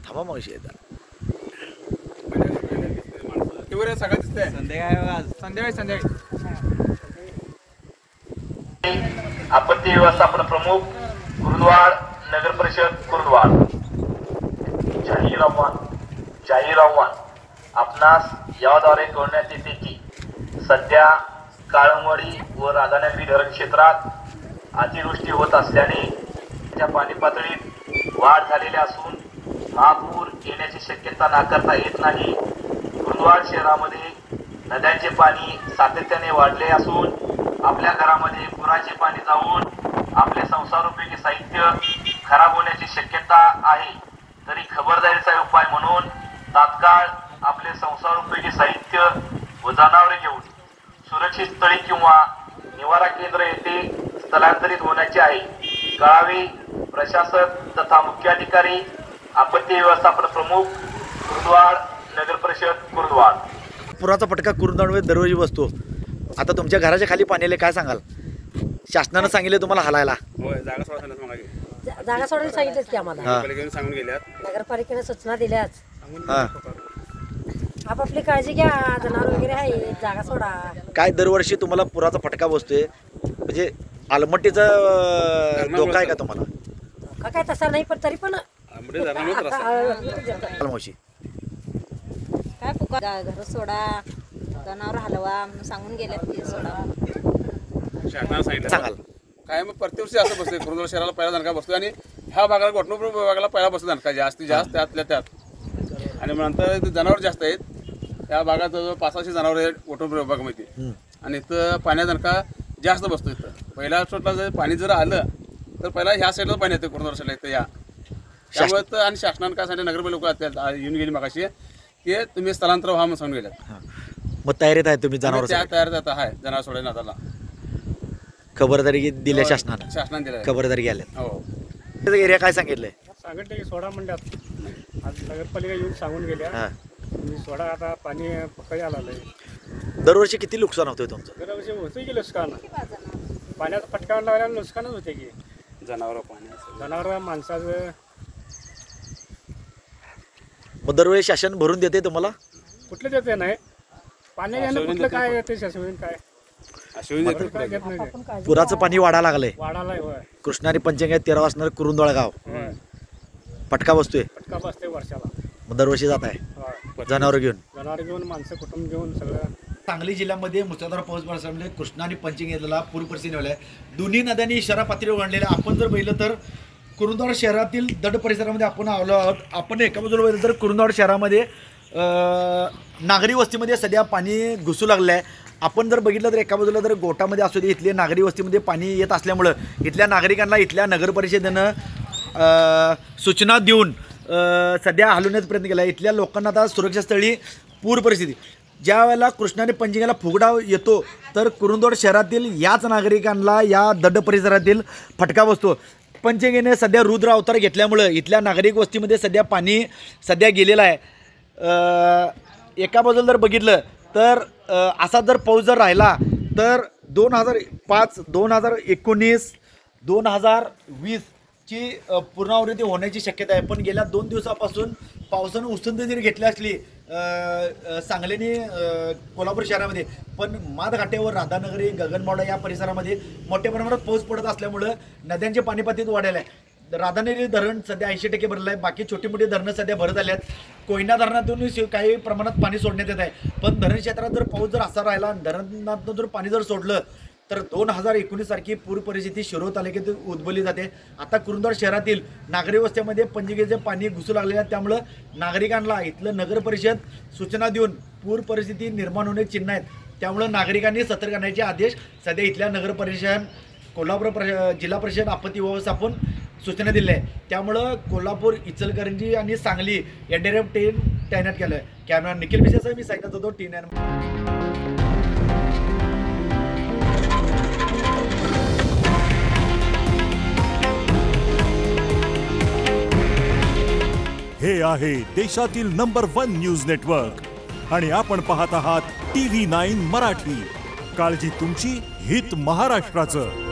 थांबा मग शेतात सगळं दिसतंय. संध्याकाळी आपत्ती व्यवस्थापन प्रमुख कुरुंदवाड नगर परिषद कुरुंदवाड जाहीर आव्हान आपणास याद्वारे कळवण्यात येते की सध्या काळंबवाडी व राधानगरी धरण क्षेत्रात अतिवृष्टी होत असल्याने त्या पाणी पातळीत वाढ झालेली असून महापूर येण्याची शक्यता नाकारता येत नाही. कुरुंदवाड शहरामध्ये नद्यांचे पाणी सातत्याने वाढले असून आपल्या घरामध्ये पुराचे पाणी जाऊन आपले संसारोपयोगी साहित्य खराब होण्याची शक्यता आहे. तरी खबरदारीचा उपाय म्हणून तात्काळ आपले संसारोपयोगी साहित्य व जनावरे घेऊन सुरक्षित स्थळी किंवा निवारा केंद्र येथे स्थलांतरित होण्याचे आहे. कळावे प्रशासक तथा मुख्याधिकारी आपत्ती व्यवस्थापन प्रमुख कुरुंदवाड नगर परिषद कुरुंदवाड. पुराचा फटका कुरुंदवाडमध्ये दरवर्षी बसतो. आता तुमच्या घराच्या खाली पाणी आले, काय सांगाल? शासनानं सांगितलं तुम्हाला हलायला? होय, जागा सोडा जागा सोडायला सांगितलं की आम्हाला सांगून गेल्यात. नगरपालिकेने सूचना दिल्याच. आपापली काळजी घ्या, जनावर वगैरे आहे, जागा सोडा. काय दरवर्षी तुम्हाला पुराचा फटका बसतोय, म्हणजे आलमट्टीचा धोका आहे का तुम्हाला? धोका काय तसा नाही, पण तरी पण मावशी काय पुकार घर सोडा, जनावर हलवा सांगून गेल्यात की सोडा. शासनानं सांगितलं सांगाल काय? मग प्रत्येक वर्षी असं बसते. कुरुंदवाड शहराला पहिला दणका बसतो आणि ह्या भागाला घोटणपूर विभागाला पहिला बसतो दणका, जास्तीत जास्त त्यातल्या त्यात. आणि नंतर जनावर जास्त आहेत. या भागात 500 जनावर आहेत घोटणपूर विभागामध्ये. आणि इथं पाण्याचा दणका जास्त बसतो. इथं पहिल्या शोटला जर पाणी जर आलं तर पहिला ह्या साईडला पाणी येतं कुरुंदवाड साईडला इथं या. त्यामुळे तर आणि शासनानं काय सांगितलं, नगरपालिका लोक येऊन गेली मागाशी की तुम्ही स्थलांतर व्हा म्हणून सांगून गेल्यात. मग तयारीत आहे तुम्ही जनावर तयार आहे जनावर सोडायला नादाला. खबरदारी दिल्या शासनानं? शासनाने दिलं खबरदारी घ्यायला. हो. एरिया काय सांगितलंय? सांगितलं की सोडा म्हणल्यात. आज नगरपालिका येऊन सांगून गेल्या सोडा. आता पाणी पकडी आलं. दरवर्षी किती नुकसान होतंय तुमचं? दरवर्षी होतं की नुकसान. पाण्याचा फटका लागल्यावर नुकसानच होते की जनावर माणसाचं. मग दरवेळी शासन भरून देते तुम्हाला? कुठलं देते नाही पाणी घेणं, कुठलं काय येते शासन काय घेत नाही. पुराचं पाणी वाढायला लागलंय. वाढालाय. होय. कृष्णा आणि पंचगंगा 13 असणार कुरुंदवाड गाव. फटका बसतोय. फटका बसते वर्षाला. मग दरवर्षी जात आहे जनावर घेऊन माणसं कुटुंब घेऊन सगळं. सांगली जिल्ह्यामध्ये मुसळधार पाऊस पडल्यामुळे कृष्णा आणि पंचगंगेला पूर परिस्थिती आहे. दोन्ही नद्यांनी इशारा पातळीवर वाढलेल्या. आपण जर बघितलं तर कुरुंदवाड शहरातील दड परिसरामध्ये आपण आलो आहोत. आपण एका बाजूला बघितलं तर कुरुंदवाड शहरामध्ये नागरी वस्तीमध्ये सध्या पाणी घुसू लागलं आहे. आपण जर बघितलं तर एका बाजूला जर गोटामध्ये असू दे, इथल्या नागरी वस्तीमध्ये पाणी येत असल्यामुळं इथल्या नागरिकांना इथल्या नगर परिषदेनं सूचना देऊन सध्या हलवण्याचा प्रयत्न केला आहे. इथल्या लोकांना आता सुरक्षास्थळी पूर परिस्थिती. ज्या वेळेला कृष्णा आणि पंचगंगेला फुगडा येतो तर कुरुंदवाड शहरातील याच नागरिकांना या दड परिसरातील फटका बसतो. पंचगंगेने सध्या रुद्र अवतार घेतल्यामुळं इथल्या नागरिक वस्तीमध्ये सध्या पाणी गेलेलं आहे. एका बाजूला जर बघितलं तर असा जर पाऊस जर राहिला तर 2005, 2019, 2020 ची पूर्णावृत्ती होण्याची शक्यता आहे. पण गेल्या 2 दिवसापासून पावसानं उसंत जरी घेतली असली सांगलीने कोल्हापूर शहरामध्ये, पण माधघाट्यावर राधानगरी, गगनबावडा या परिसरामध्ये मोठ्या प्रमाणात पाऊस पडत असल्यामुळं नद्यांचे पाणी पातळीत वाढलेलं आहे. राधानगरी धरण सध्या 80% भरलं आहे. बाकी छोटी मोठी धरणं सध्या भरत आली आहेत. कोयना धरणातून काही प्रमाणात पाणी सोडण्यात येत आहे. पण धरण क्षेत्रात जर पाऊस जर असा राहिला, धरणातून जर पाणी जर सोडलं तर 2019 सारखी पूर परिस्थिती शिरोळ तालुक्यात उद्भवली जाते. आता कुरुंदवाड शहरातील नागरी वस्त्यामध्ये पंचगंगेचे पाणी घुसू लागलेले आहे. त्यामुळं नागरिकांना इथलं नगर परिषद सूचना देऊन पूर परिस्थिती निर्माण होण्याचे चिन्ह आहेत. त्यामुळं नागरिकांनी सतर्क राहण्याचे आदेश सध्या इथल्या नगर परिषद, कोल्हापूर जिल्हा परिषद आपत्ती व्यवस्थापन सूचना दिल्या आहे. त्यामुळं कोल्हापूर, इचलकरंजी आणि सांगली NDRF टीम तैनात केलं आहे. कॅमेरा निखिल विशेष मी सांगत होतो T9. हे आहे देशातील नंबर 1 न्यूज नेटवर्क आणि आपण पाहत आहात TV9 मराठी. काळजी तुमची, हित महाराष्ट्राचं.